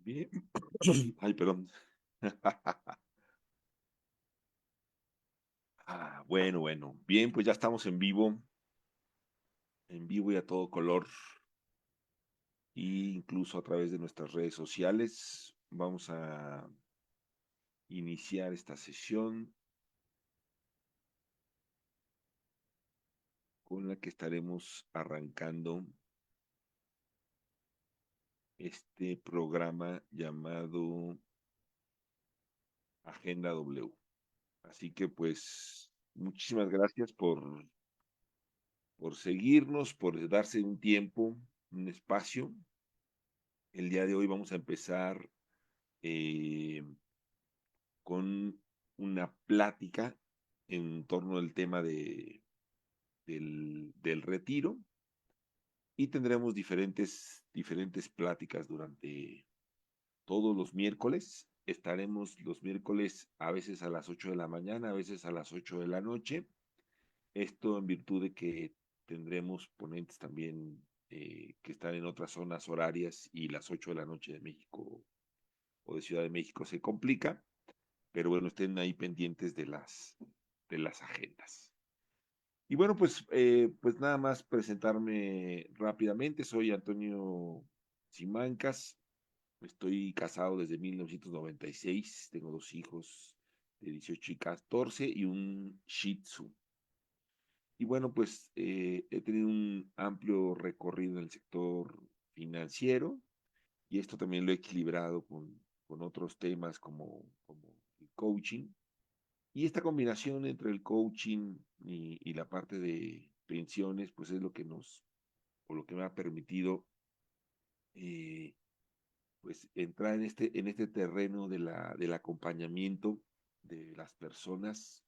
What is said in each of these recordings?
Bien. Ay, perdón. Bueno, bueno. Bien, pues ya estamos en vivo y a todo color, e incluso a través de nuestras redes sociales. Vamos a iniciar esta sesión con la que estaremos arrancando este programa llamado Agenda W. Así que pues muchísimas gracias por seguirnos, por darse un tiempo, un espacio. El día de hoy vamos a empezar eh, con una plática en torno al tema del retiro y tendremos diferentes pláticas durante todos los miércoles. Estaremos los miércoles a veces a las 8 de la mañana, a veces a las 8 de la noche. Esto en virtud de que tendremos ponentes también que están en otras zonas horarias y las 8 de la noche de México o de Ciudad de México se complica, pero bueno, estén ahí pendientes de las agendas. Y bueno, pues nada más presentarme rápidamente. Soy Antonio Simancas, estoy casado desde 1996, tengo dos hijos de 18 y 14 y un Shih Tzu. Y bueno, pues he tenido un amplio recorrido en el sector financiero y esto también lo he equilibrado con otros temas como el coaching. Y esta combinación entre el coaching y la parte de pensiones, pues es lo que o lo que me ha permitido, eh, pues entrar en este terreno del acompañamiento de las personas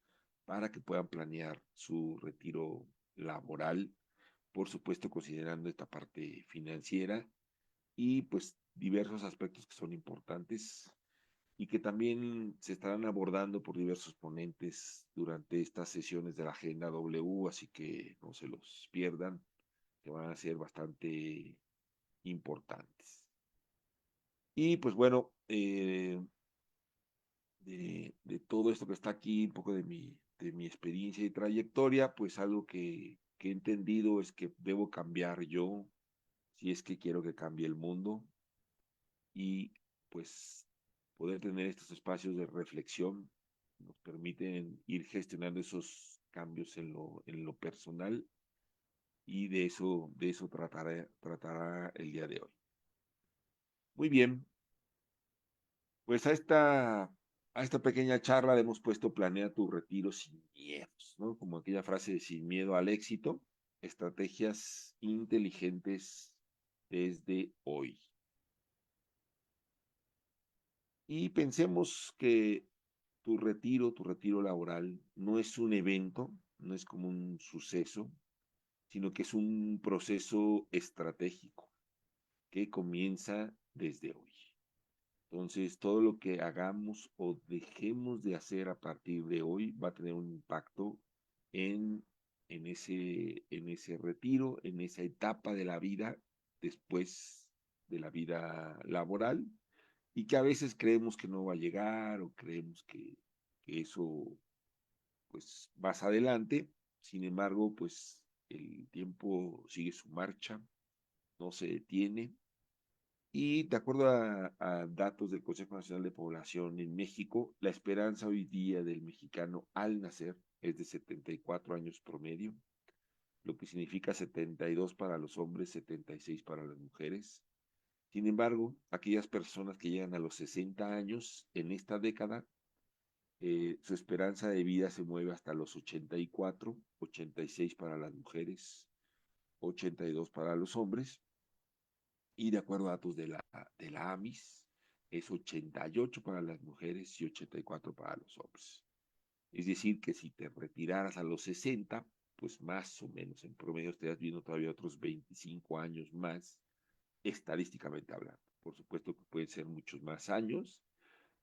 para que puedan planear su retiro laboral, por supuesto considerando esta parte financiera y pues diversos aspectos que son importantes y que también se estarán abordando por diversos ponentes durante estas sesiones de la Agenda W, así que no se los pierdan, que van a ser bastante importantes. Y pues bueno, de todo esto que está aquí, un poco de mi experiencia y trayectoria, pues algo que he entendido es que debo cambiar yo, si es que quiero que cambie el mundo, y pues poder tener estos espacios de reflexión nos permiten ir gestionando esos cambios en lo personal y de eso tratará el día de hoy. Muy bien, pues a esta pequeña charla le hemos puesto planea tu retiro sin miedos, ¿no? Como aquella frase de sin miedo al éxito, estrategias inteligentes desde hoy. Y pensemos que tu retiro laboral, no es un evento, no es como un suceso, sino que es un proceso estratégico que comienza desde hoy. Entonces, todo lo que hagamos o dejemos de hacer a partir de hoy va a tener un impacto en, en ese retiro, en esa etapa de la vida después de la vida laboral y que a veces creemos que no va a llegar o creemos que eso pues más adelante. Sin embargo, pues el tiempo sigue su marcha, no se detiene. Y de acuerdo a datos del Consejo Nacional de Población en México, la esperanza hoy día del mexicano al nacer es de 74 años promedio, lo que significa 72 para los hombres, 76 para las mujeres. Sin embargo, aquellas personas que llegan a los 60 años en esta década, su esperanza de vida se mueve hasta los 84, 86 para las mujeres, 82 para los hombres, y de acuerdo a datos de la AMIS, es 88 para las mujeres y 84 para los hombres. Es decir, que si te retiraras a los 60, pues más o menos en promedio estarías viendo todavía otros 25 años más, estadísticamente hablando. Por supuesto que pueden ser muchos más años,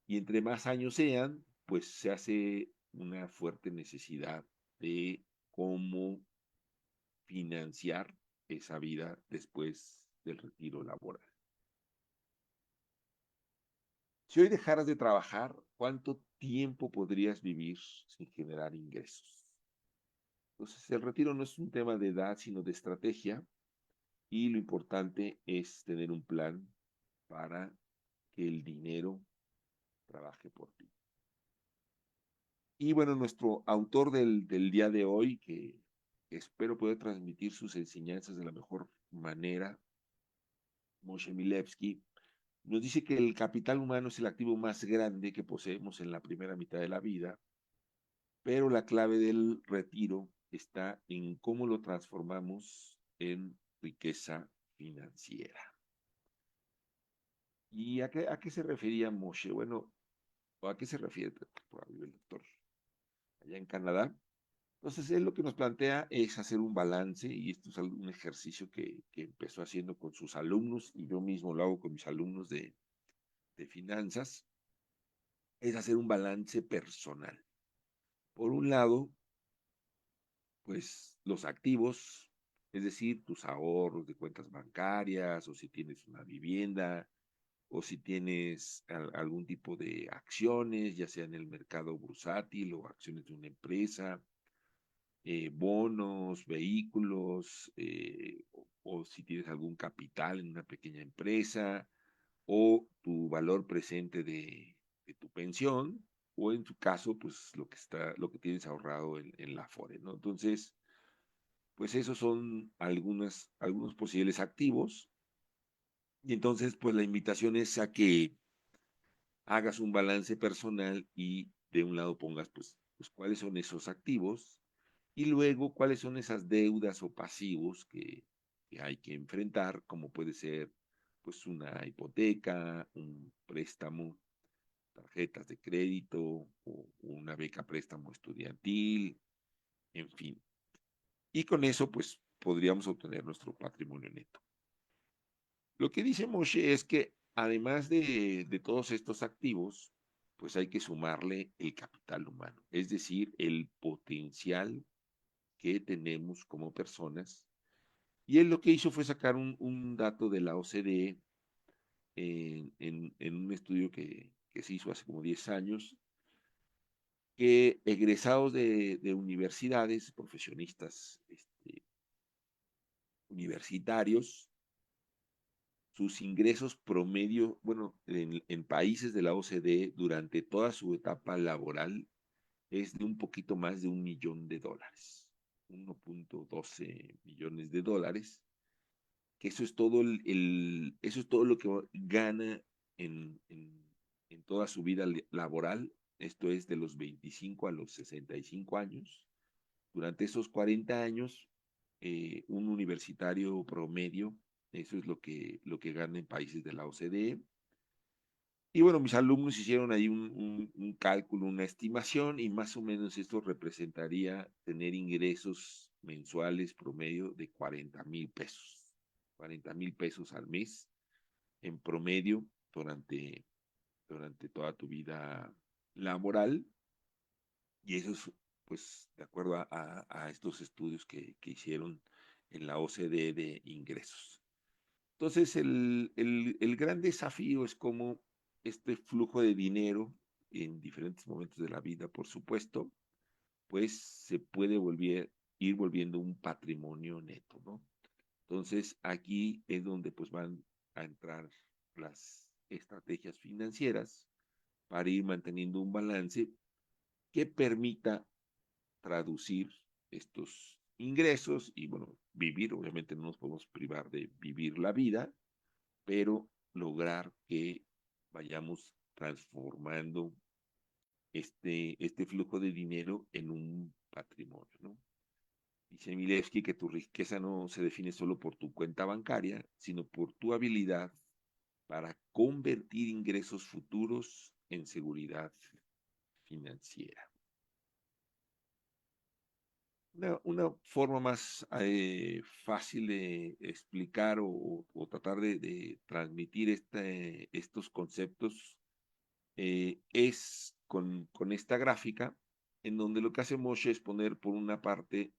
y entre más años sean, pues se hace una fuerte necesidad de cómo financiar esa vida después del retiro laboral. Si hoy dejaras de trabajar, ¿cuánto tiempo podrías vivir sin generar ingresos? Entonces, el retiro no es un tema de edad, sino de estrategia, y lo importante es tener un plan para que el dinero trabaje por ti. Y bueno, nuestro autor del día de hoy, que espero poder transmitir sus enseñanzas de la mejor manera, Moshe Milevsky, nos dice que el capital humano es el activo más grande que poseemos en la primera mitad de la vida, pero la clave del retiro está en cómo lo transformamos en riqueza financiera. ¿Y a qué se refería Moshe? Bueno, ¿o a qué se refiere por ahí el doctor allá en Canadá? Entonces, él lo que nos plantea es hacer un balance, y esto es un ejercicio que empezó haciendo con sus alumnos, y yo mismo lo hago con mis alumnos de finanzas, es hacer un balance personal. Por un lado, pues los activos, es decir, tus ahorros de cuentas bancarias, o si tienes una vivienda, o si tienes algún tipo de acciones, ya sea en el mercado bursátil o acciones de una empresa, bonos, vehículos, o si tienes algún capital en una pequeña empresa, o tu valor presente de tu pensión, o en tu caso, pues lo que tienes ahorrado en la Afore, ¿no? Entonces, pues esos son algunos posibles activos, y entonces, pues la invitación es a que hagas un balance personal y de un lado pongas, pues cuáles son esos activos, y luego cuáles son esas deudas o pasivos que hay que enfrentar, como puede ser pues una hipoteca, un préstamo, tarjetas de crédito o una beca préstamo estudiantil, en fin. Y con eso pues podríamos obtener nuestro patrimonio neto. Lo que dice Moshe es que además de todos estos activos, pues hay que sumarle el capital humano, es decir, el potencial que tenemos como personas. Y él lo que hizo fue sacar un dato de la OCDE en un estudio que se hizo hace como 10 años, que egresados de universidades, profesionistas universitarios, sus ingresos promedio, bueno, en países de la OCDE durante toda su etapa laboral es de un poquito más de $1 millón, 1.12 millones, que eso es todo eso es todo lo que gana en, en, en toda su vida laboral. Esto es de los 25 a los 65 años. Durante esos 40 años, un universitario promedio, eso es lo que gana en países de la OCDE. Y bueno, mis alumnos hicieron ahí un cálculo, una estimación, y más o menos esto representaría tener ingresos mensuales promedio de 40,000 pesos. 40,000 pesos al mes en promedio durante toda tu vida laboral. Y eso es, pues, de acuerdo a estos estudios que hicieron en la OCDE de ingresos. Entonces, el gran desafío es cómo este flujo de dinero en diferentes momentos de la vida, por supuesto, pues se puede ir volviendo un patrimonio neto, ¿no? Entonces, aquí es donde pues van a entrar las estrategias financieras para ir manteniendo un balance que permita traducir estos ingresos y, bueno, vivir. Obviamente no nos podemos privar de vivir la vida, pero lograr que vayamos transformando este flujo de dinero en un patrimonio, ¿no? Dice Milevsky que tu riqueza no se define solo por tu cuenta bancaria, sino por tu habilidad para convertir ingresos futuros en seguridad financiera. Una forma más fácil de explicar o tratar de transmitir estos conceptos es con esta gráfica, en donde lo que hace Moshe es poner por una parte,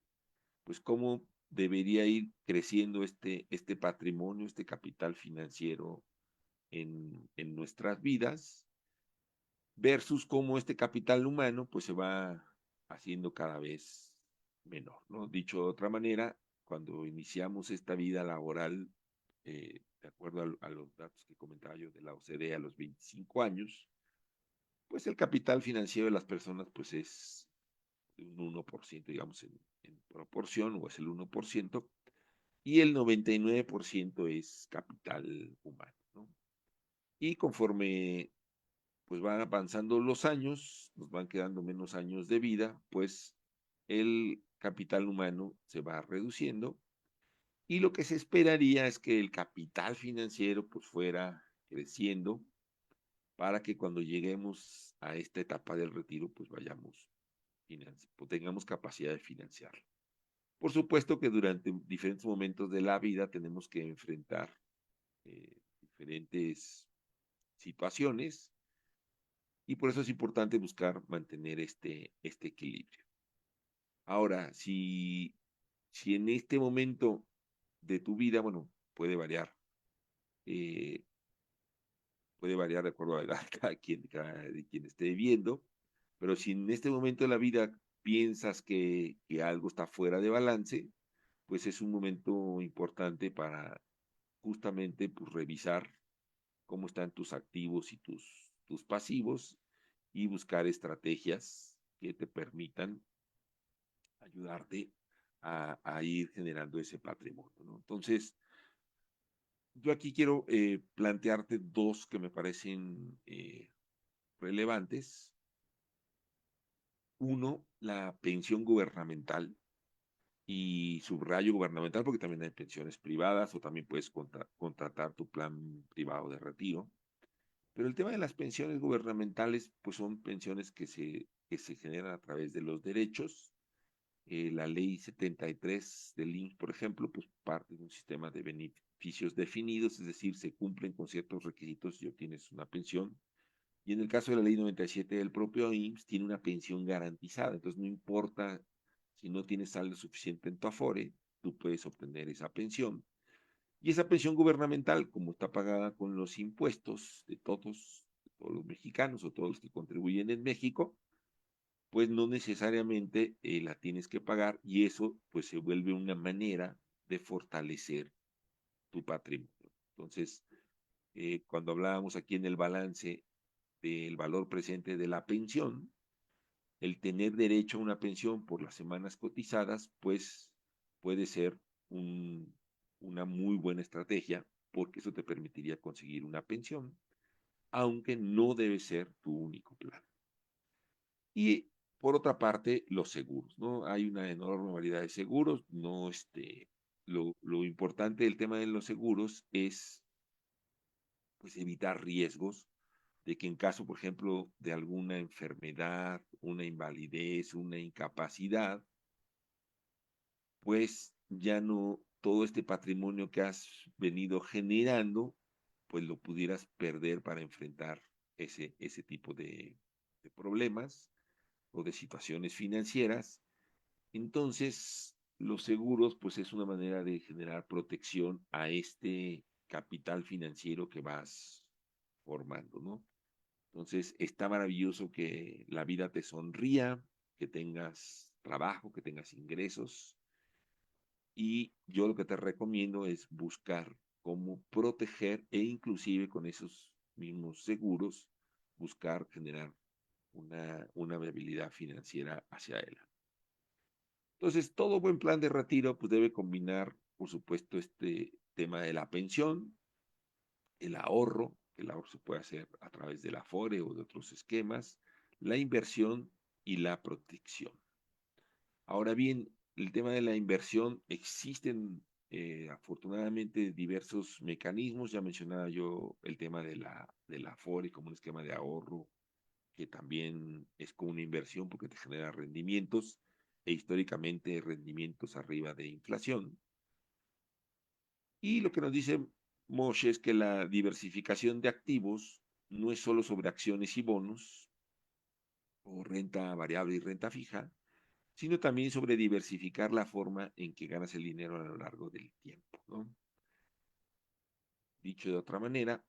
pues cómo debería ir creciendo este patrimonio, este capital financiero en nuestras vidas, versus cómo este capital humano pues se va haciendo cada vez menor, ¿no? Dicho de otra manera, cuando iniciamos esta vida laboral, de acuerdo a los datos que comentaba yo de la OCDE a los 25 años, pues el capital financiero de las personas pues es de un 1%, digamos, en proporción, o es el 1%, y el 99% es capital humano, ¿no? Y conforme pues van avanzando los años, nos van quedando menos años de vida, pues el capital humano se va reduciendo y lo que se esperaría es que el capital financiero pues fuera creciendo para que cuando lleguemos a esta etapa del retiro pues vayamos, pues tengamos capacidad de financiarlo. Por supuesto que durante diferentes momentos de la vida tenemos que enfrentar diferentes situaciones y por eso es importante buscar mantener este equilibrio. Ahora, si en este momento de tu vida, bueno, eh, puede variar de acuerdo a la edad de quien esté viviendo, pero si en este momento de la vida piensas que algo está fuera de balance, pues es un momento importante para justamente pues, revisar cómo están tus activos y tus pasivos y buscar estrategias que te permitan ayudarte a ir generando ese patrimonio, ¿no? Entonces, yo aquí quiero plantearte dos que me parecen relevantes. Uno, la pensión gubernamental, y subrayo gubernamental porque también hay pensiones privadas o también puedes contratar tu plan privado de retiro. Pero el tema de las pensiones gubernamentales, pues son pensiones que se generan a través de los derechos. La ley 73 del IMSS, por ejemplo, pues parte de un sistema de beneficios definidos, es decir, se cumplen con ciertos requisitos y obtienes una pensión. Y en el caso de la ley 97 del propio IMSS, tiene una pensión garantizada. Entonces, no importa si no tienes saldo suficiente en tu Afore, tú puedes obtener esa pensión. Y esa pensión gubernamental, como está pagada con los impuestos de todos los mexicanos o todos los que contribuyen en México, pues no necesariamente la tienes que pagar y eso pues se vuelve una manera de fortalecer tu patrimonio. Entonces, cuando hablábamos aquí en el balance del valor presente de la pensión, el tener derecho a una pensión por las semanas cotizadas, pues puede ser un, una muy buena estrategia porque eso te permitiría conseguir una pensión, aunque no debe ser tu único plan. Y por otra parte, los seguros, ¿no? Hay una enorme variedad de seguros, no lo importante del tema de los seguros es pues evitar riesgos de que en caso, por ejemplo, de alguna enfermedad, una invalidez, una incapacidad, pues ya no todo este patrimonio que has venido generando, pues lo pudieras perder para enfrentar ese tipo de problemas o de situaciones financieras. Entonces, los seguros, pues es una manera de generar protección a este capital financiero que vas formando, ¿no? Entonces, está maravilloso que la vida te sonría, que tengas trabajo, que tengas ingresos. Y yo lo que te recomiendo es buscar cómo proteger e inclusive con esos mismos seguros, buscar generar una viabilidad financiera hacia él. Entonces, todo buen plan de retiro pues debe combinar, por supuesto, este tema de la pensión, que el ahorro se puede hacer a través del Afore o de otros esquemas, la inversión y la protección. Ahora bien, el tema de la inversión, existen afortunadamente diversos mecanismos, ya mencionaba yo el tema de la Afore como un esquema de ahorro, que también es como una inversión porque te genera rendimientos e históricamente rendimientos arriba de inflación. Y lo que nos dice Moshe es que la diversificación de activos no es solo sobre acciones y bonos, o renta variable y renta fija, sino también sobre diversificar la forma en que ganas el dinero a lo largo del tiempo, ¿no? Dicho de otra manera,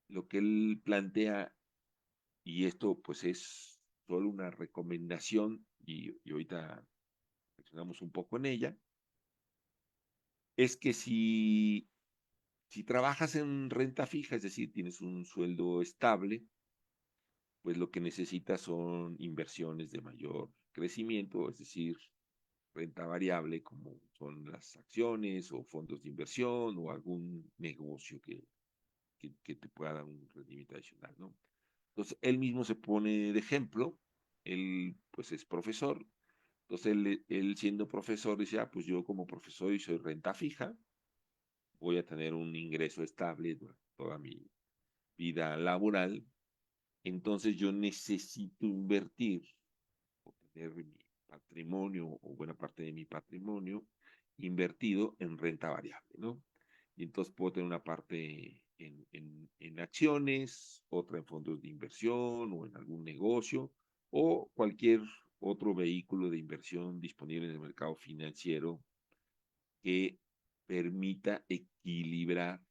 lo que él plantea y esto pues es solo una recomendación y ahorita mencionamos un poco en ella, es que si trabajas en renta fija, es decir, tienes un sueldo estable, pues lo que necesitas son inversiones de mayor crecimiento, es decir, renta variable como son las acciones o fondos de inversión o algún negocio que te pueda dar un rendimiento adicional, ¿no? Entonces, él mismo se pone de ejemplo, él pues es profesor, entonces él siendo profesor dice, ah, pues yo como profesor y soy renta fija, voy a tener un ingreso estable durante toda mi vida laboral, entonces yo necesito invertir o tener mi patrimonio o buena parte de mi patrimonio invertido en renta variable, ¿no? Y entonces puedo tener una parte en acciones, otra en fondos de inversión o en algún negocio o cualquier otro vehículo de inversión disponible en el mercado financiero que permita equilibrar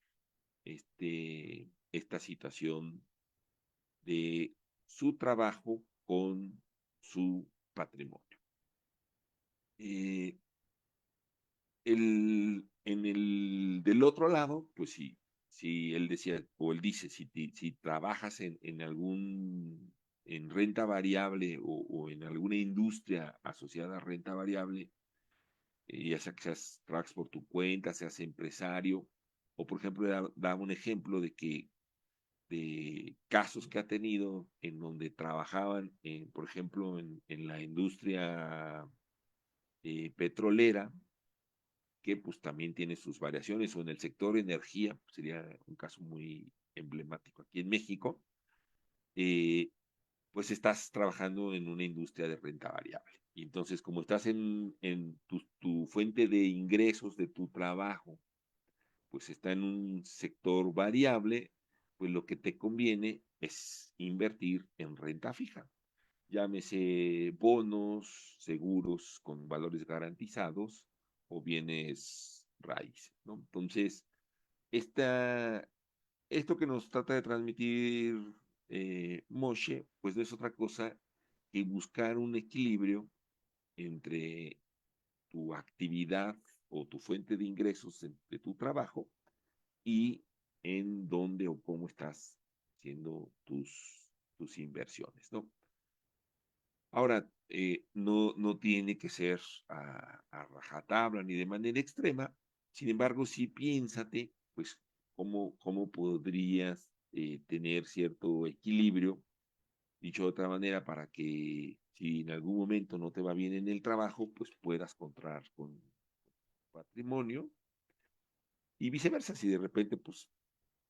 esta situación de su trabajo con su patrimonio. Eh, del otro lado, pues sí, si él decía, o él dice, si trabajas en renta variable o en alguna industria asociada a renta variable, ya sea que trabajas por tu cuenta, seas empresario, o por ejemplo, da un ejemplo de casos que ha tenido en donde trabajaban, por ejemplo, en la industria petrolera, que pues también tiene sus variaciones, o en el sector energía, pues, sería un caso muy emblemático aquí en México, eh, pues estás trabajando en una industria de renta variable. Y entonces, como estás en tu fuente de ingresos de tu trabajo, pues está en un sector variable, pues lo que te conviene es invertir en renta fija. Llámese bonos, seguros con valores garantizados o bienes raíces, ¿no? Entonces, esta, esto que nos trata de transmitir Moshe, pues no es otra cosa que buscar un equilibrio entre tu actividad o tu fuente de ingresos de tu trabajo y en dónde o cómo estás haciendo tus inversiones, ¿no? Ahora, no tiene que ser a rajatabla ni de manera extrema, sin embargo, sí piénsate, pues, cómo podrías tener cierto equilibrio, dicho de otra manera, para que si en algún momento no te va bien en el trabajo, pues puedas contar con patrimonio y viceversa, si de repente, pues,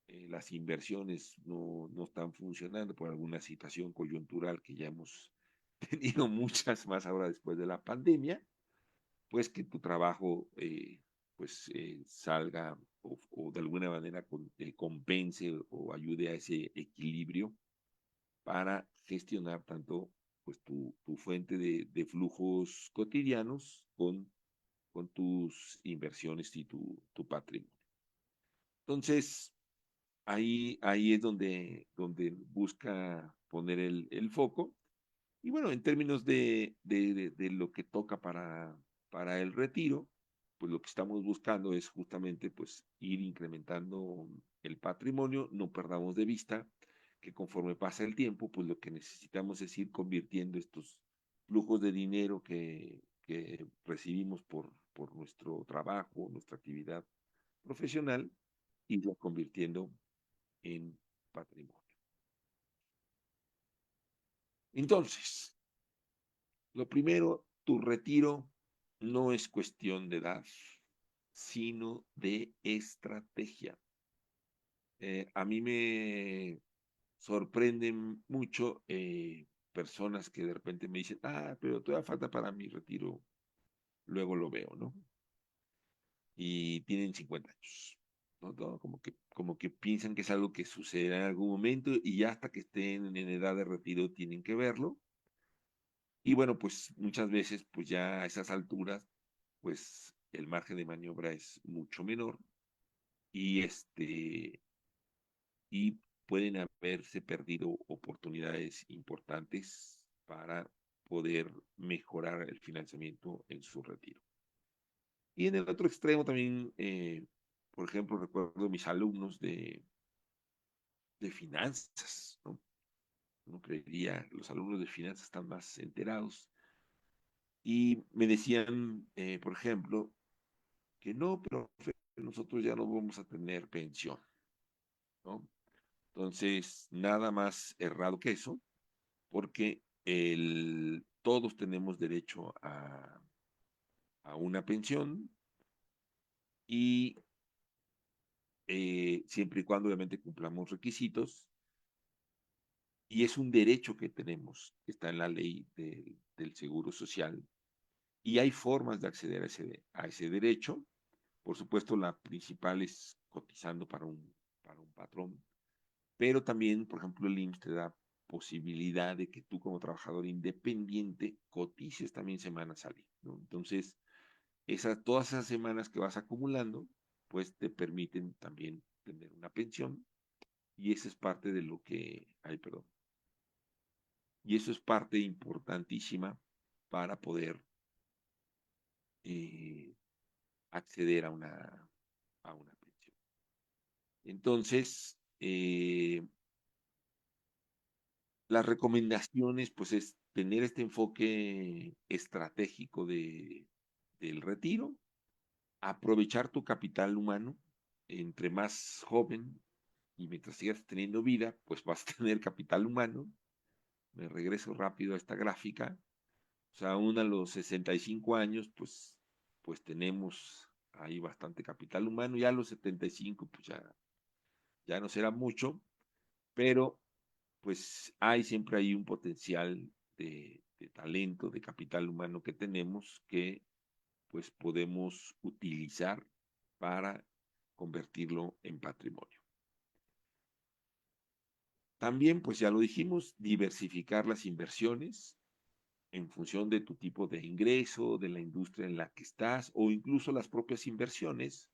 las inversiones no están funcionando por alguna situación coyuntural que ya hemos tenido muchas más ahora después de la pandemia, pues que tu trabajo pues salga o de alguna manera compense o ayude a ese equilibrio para gestionar tanto pues tu fuente de flujos cotidianos con tus inversiones y tu patrimonio. Entonces, ahí es donde busca poner el foco. Y bueno, en términos de lo que toca para el retiro, pues lo que estamos buscando es justamente pues ir incrementando el patrimonio, no perdamos de vista que conforme pasa el tiempo, pues lo que necesitamos es ir convirtiendo estos flujos de dinero que recibimos por nuestro trabajo, nuestra actividad profesional, irlo convirtiendo en patrimonio. Entonces, lo primero, tu retiro no es cuestión de edad, sino de estrategia. A mí me sorprenden mucho personas que de repente me dicen, ah, pero todavía falta para mi retiro, luego lo veo, ¿no? Y tienen 50 años, ¿no? Todo como que piensan que es algo que sucederá en algún momento y ya hasta que estén en edad de retiro tienen que verlo. Y bueno, pues muchas veces, pues ya a esas alturas, pues el margen de maniobra es mucho menor y y pueden haberse perdido oportunidades importantes para poder mejorar el financiamiento en su retiro. Y en el otro extremo también, por ejemplo, recuerdo mis alumnos de finanzas, ¿no? No creería, los alumnos de finanzas están más enterados. Y me decían, por ejemplo, que no, pero nosotros ya no vamos a tener pensión, ¿no? Entonces, nada más errado que eso, porque todos tenemos derecho a una pensión y siempre y cuando obviamente cumplamos requisitos, y es un derecho que tenemos, que está en la ley del Seguro Social, y hay formas de acceder a ese derecho. Por supuesto, la principal es cotizando para un patrón, pero también, por ejemplo, el IMSS te da posibilidad de que tú como trabajador independiente cotices también semanas al IMSS, ¿no? Entonces, todas esas semanas que vas acumulando, pues te permiten también tener una pensión, y esa es parte de lo que, ay, perdón, y eso es parte importantísima para poder eh, acceder a una pensión. Entonces, las recomendaciones, pues, es tener este enfoque estratégico del retiro, aprovechar tu capital humano. Entre más joven y mientras sigas teniendo vida, pues vas a tener capital humano. Me regreso rápido a esta gráfica. O sea, aún a los 65 años, pues tenemos ahí bastante capital humano. Ya a los 75, pues ya no será mucho, pero pues hay siempre ahí un potencial de talento, de capital humano que tenemos que pues podemos utilizar para convertirlo en patrimonio. También, pues ya lo dijimos, diversificar las inversiones en función de tu tipo de ingreso, de la industria en la que estás, o incluso las propias inversiones,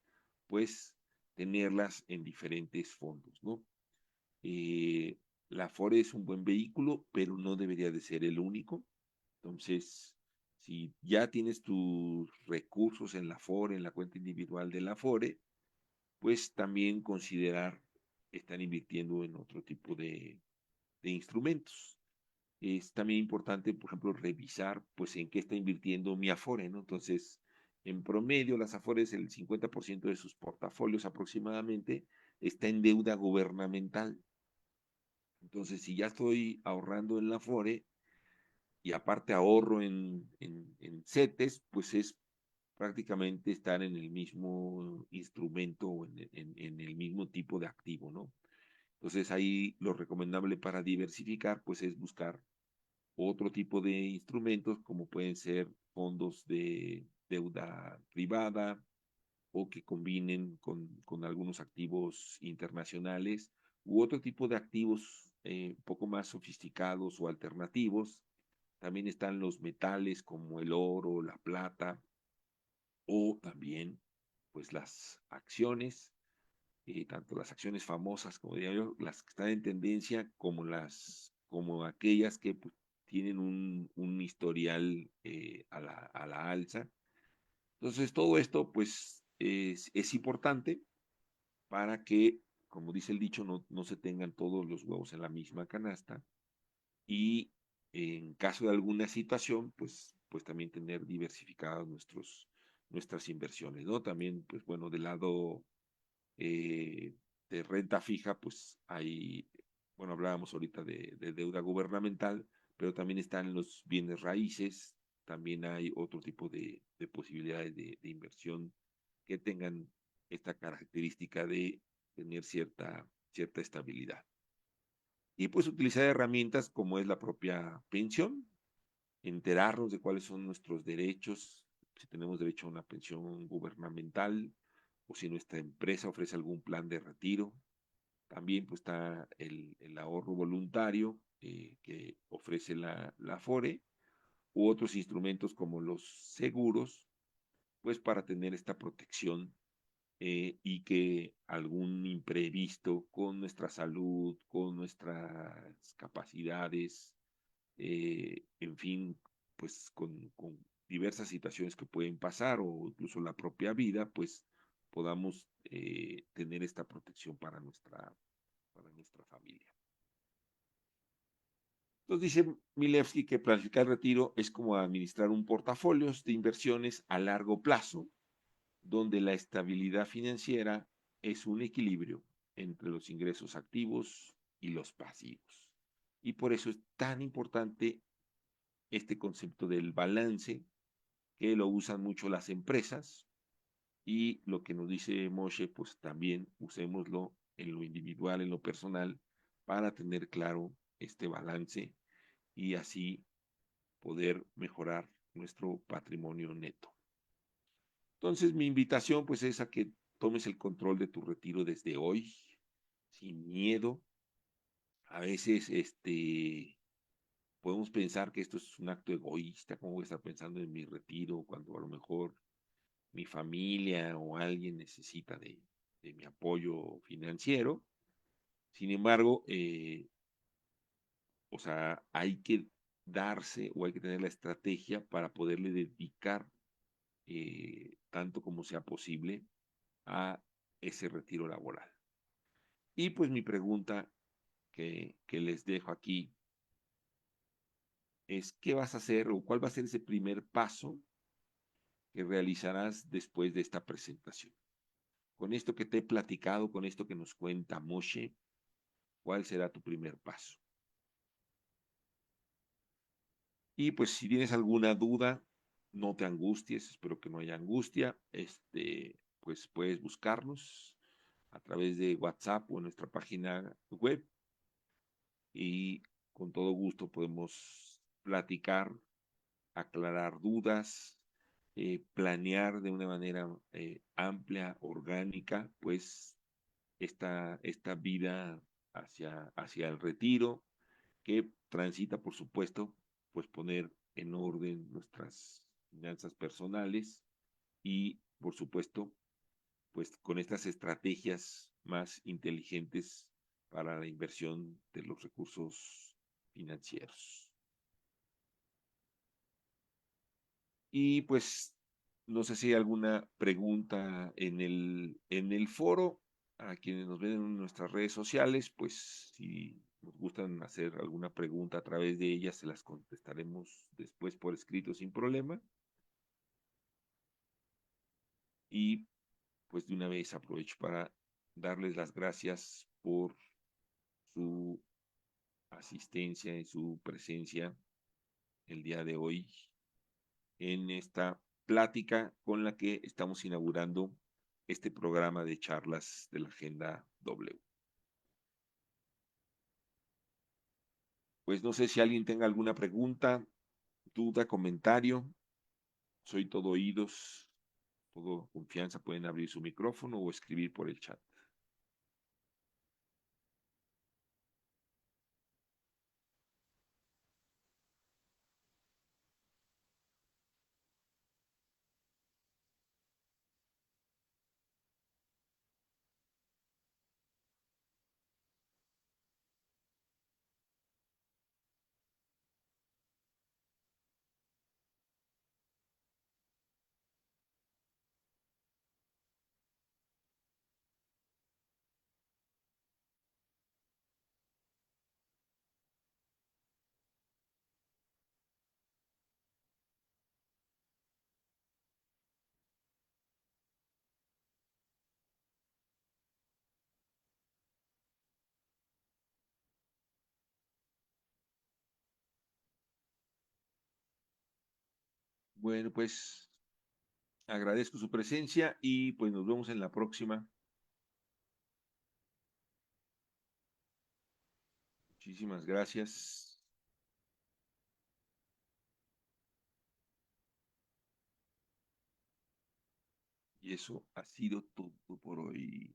pues tenerlas en diferentes fondos, ¿no? Eh, la Afore es un buen vehículo, pero no debería de ser el único. Entonces, si ya tienes tus recursos en la Afore, en la cuenta individual de la Afore, pues también considerar estar invirtiendo en otro tipo de instrumentos. Es también importante, por ejemplo, revisar pues en qué está invirtiendo mi Afore, ¿no? Entonces, en promedio, las Afores, el 50% de sus portafolios aproximadamente está en deuda gubernamental. Entonces, si ya estoy ahorrando en la Afore y aparte ahorro en CETES, pues es prácticamente estar en el mismo instrumento o en el mismo tipo de activo, ¿no? Entonces ahí lo recomendable para diversificar, pues es buscar otro tipo de instrumentos, como pueden ser fondos de deuda privada o que combinen con algunos activos internacionales u otro tipo de activos un poco más sofisticados o alternativos. También están los metales como el oro, la plata, o también pues las acciones, tanto las acciones famosas, como diría yo, las que están en tendencia, como aquellas que pues, tienen un historial a la alza. Entonces, todo esto, pues, es importante para que, como dice el dicho, no se tengan todos los huevos en la misma canasta, y en caso de alguna situación, pues también tener diversificadas nuestras inversiones, ¿no? También, pues bueno, del lado eh, de renta fija, pues hay, bueno, hablábamos ahorita de deuda gubernamental, pero también están los bienes raíces, también hay otro tipo de posibilidades de inversión que tengan esta característica de tener cierta estabilidad. Y pues utilizar herramientas como es la propia pensión, enterarnos de cuáles son nuestros derechos, si tenemos derecho a una pensión gubernamental o si nuestra empresa ofrece algún plan de retiro. También pues está el ahorro voluntario que ofrece la Afore, u otros instrumentos como los seguros, pues para tener esta protección y que algún imprevisto con nuestra salud, con nuestras capacidades, en fin, pues con diversas situaciones que pueden pasar o incluso la propia vida, pues podamos tener esta protección para nuestra familia. Entonces dice Milevsky que planificar el retiro es como administrar un portafolio de inversiones a largo plazo, donde la estabilidad financiera es un equilibrio entre los ingresos activos y los pasivos. Y por eso es tan importante este concepto del balance, que lo usan mucho las empresas, y lo que nos dice Moshe, pues también usémoslo en lo individual, en lo personal, para tener claro este balance y así poder mejorar nuestro patrimonio neto. Entonces, mi invitación pues es a que tomes el control de tu retiro desde hoy, sin miedo. A veces, podemos pensar que esto es un acto egoísta, como voy a estar pensando en mi retiro, cuando a lo mejor mi familia o alguien necesita de mi apoyo financiero. Sin embargo, o sea, hay que darse o hay que tener la estrategia para poderle dedicar tanto como sea posible a ese retiro laboral. Y pues mi pregunta que les dejo aquí es, ¿qué vas a hacer o cuál va a ser ese primer paso que realizarás después de esta presentación? Con esto que te he platicado, con esto que nos cuenta Moshe, ¿cuál será tu primer paso? Y pues si tienes alguna duda, no te angusties, espero que no haya angustia, pues puedes buscarnos a través de WhatsApp o en nuestra página web y con todo gusto podemos platicar, aclarar dudas, planear de una manera amplia, orgánica, pues esta vida hacia el retiro, que transita, por supuesto, pues poner en orden nuestras finanzas personales y, por supuesto, pues con estas estrategias más inteligentes para la inversión de los recursos financieros. Y pues no sé si hay alguna pregunta en el foro. A quienes nos ven en nuestras redes sociales, pues si nos gustan hacer alguna pregunta a través de ellas, se las contestaremos después por escrito sin problema. Y pues de una vez aprovecho para darles las gracias por su asistencia y su presencia el día de hoy en esta plática con la que estamos inaugurando este programa de charlas de la Agenda W. Pues no sé si alguien tenga alguna pregunta, duda, comentario. Soy todo oídos, todo confianza. Pueden abrir su micrófono o escribir por el chat. Bueno, pues agradezco su presencia y pues nos vemos en la próxima. Muchísimas gracias. Y eso ha sido todo por hoy.